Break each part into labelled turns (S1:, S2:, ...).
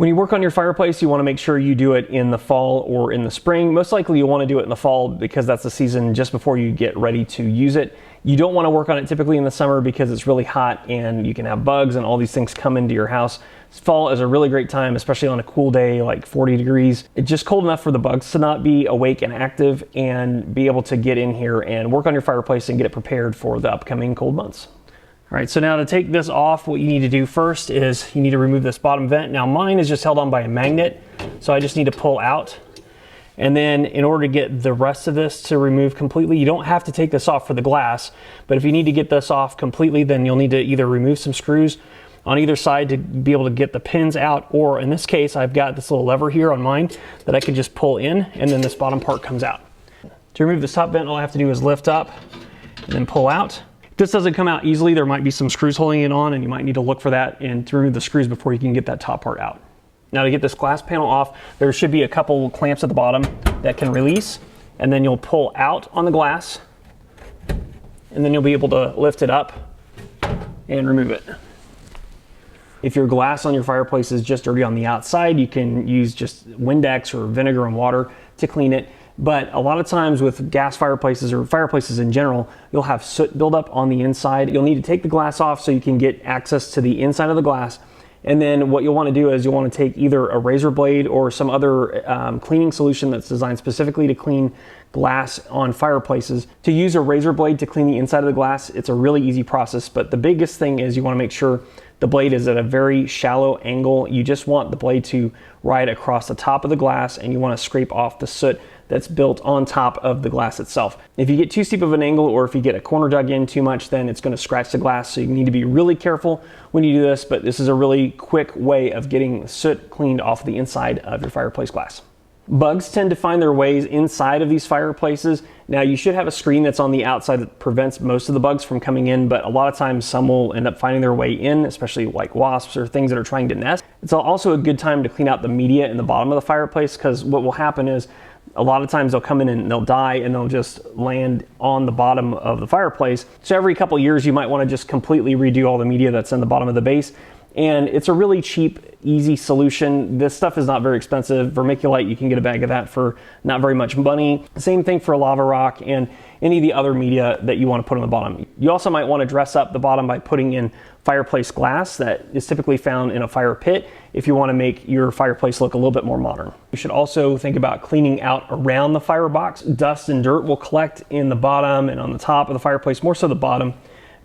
S1: When you work on your fireplace, you want to make sure you do it in the fall or in the spring. Most likely you want to do it in the fall because that's the season just before you get ready to use it. You don't want to work on it typically in the summer because it's really hot and you can have bugs and all these things come into your house. Fall is a really great time, especially on a cool day like 40 degrees. It's just cold enough for the bugs to not be awake and active and be able to get in here and work on your fireplace and get it prepared for the upcoming cold months. All right, so now to take this off, what you need to do first is you need to remove this bottom vent. Now mine is just held on by a magnet, so I just need to pull out. And then in order to get the rest of this to remove completely, you don't have to take this off for the glass, but if you need to get this off completely, then you'll need to either remove some screws on either side to be able to get the pins out, or in this case, I've got this little lever here on mine that I can just pull in and then this bottom part comes out. To remove this top vent, all I have to do is lift up and then pull out. If this doesn't come out easily, there might be some screws holding it on and you might need to look for that and to remove the screws before you can get that top part out. Now to get this glass panel off, there should be a couple clamps at the bottom that can release, and then you'll pull out on the glass and then you'll be able to lift it up and remove it. If your glass on your fireplace is just dirty on the outside, you can use just Windex or vinegar and water to clean it. But a lot of times with gas fireplaces or fireplaces in general, you'll have soot buildup on the inside. You'll need to take the glass off so you can get access to the inside of the glass. And then what you'll want to do is you'll want to take either a razor blade or some other cleaning solution that's designed specifically to clean glass on fireplaces. To use a razor blade to clean the inside of the glass, it's a really easy process, but the biggest thing is you want to make sure the blade is at a very shallow angle. You just want the blade to ride across the top of the glass and you want to scrape off the soot that's built on top of the glass itself. If you get too steep of an angle or if you get a corner dug in too much, then it's going to scratch the glass. So you need to be really careful when you do this, but this is a really quick way of getting soot cleaned off the inside of your fireplace glass. Bugs tend to find their ways inside of these fireplaces. Now you should have a screen that's on the outside that prevents most of the bugs from coming in, but a lot of times some will end up finding their way in, especially like wasps or things that are trying to nest. It's also a good time to clean out the media in the bottom of the fireplace, because what will happen is a lot of times they'll come in and they'll die and they'll just land on the bottom of the fireplace. So every couple years you might want to just completely redo all the media that's in the bottom of the base. And it's a really cheap, easy solution. This stuff is not very expensive. Vermiculite, you can get a bag of that for not very much money. Same thing for lava rock and any of the other media that you want to put on the bottom. You also might want to dress up the bottom by putting in fireplace glass that is typically found in a fire pit if you want to make your fireplace look a little bit more modern. You should also think about cleaning out around the firebox. Dust and dirt will collect in the bottom and on the top of the fireplace, more so the bottom.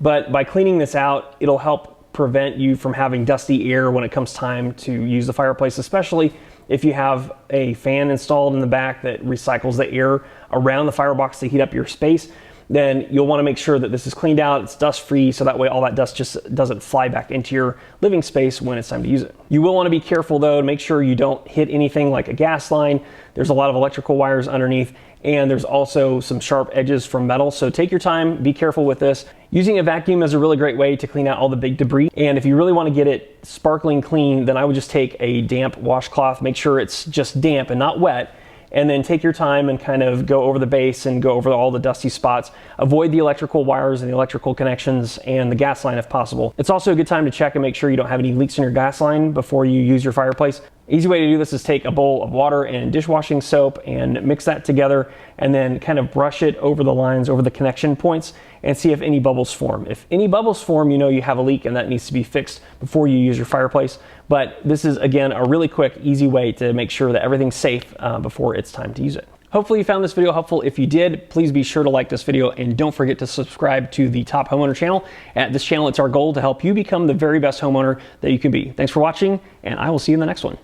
S1: But by cleaning this out, it'll help prevent you from having dusty air when it comes time to use the fireplace, especially if you have a fan installed in the back that recycles the air around the firebox to heat up your space. Then you'll want to make sure that this is cleaned out, it's dust free, so that way all that dust just doesn't fly back into your living space when it's time to use it. You will want to be careful though to make sure you don't hit anything like a gas line. There's a lot of electrical wires underneath, and there's also some sharp edges from metal, so take your time, be careful with this. Using a vacuum is a really great way to clean out all the big debris, and if you really want to get it sparkling clean, then I would just take a damp washcloth, make sure it's just damp and not wet, and then take your time and kind of go over the base and go over all the dusty spots. Avoid the electrical wires and the electrical connections and the gas line if possible. It's also a good time to check and make sure you don't have any leaks in your gas line before you use your fireplace. Easy way to do this is take a bowl of water and dishwashing soap and mix that together and then kind of brush it over the lines, over the connection points, and see if any bubbles form. If any bubbles form, you know you have a leak and that needs to be fixed before you use your fireplace. But this is, again, a really quick, easy way to make sure that everything's safe before it's time to use it. Hopefully you found this video helpful. If you did, please be sure to like this video and don't forget to subscribe to the Top Homeowner channel. At this channel, it's our goal to help you become the very best homeowner that you can be. Thanks for watching, and I will see you in the next one.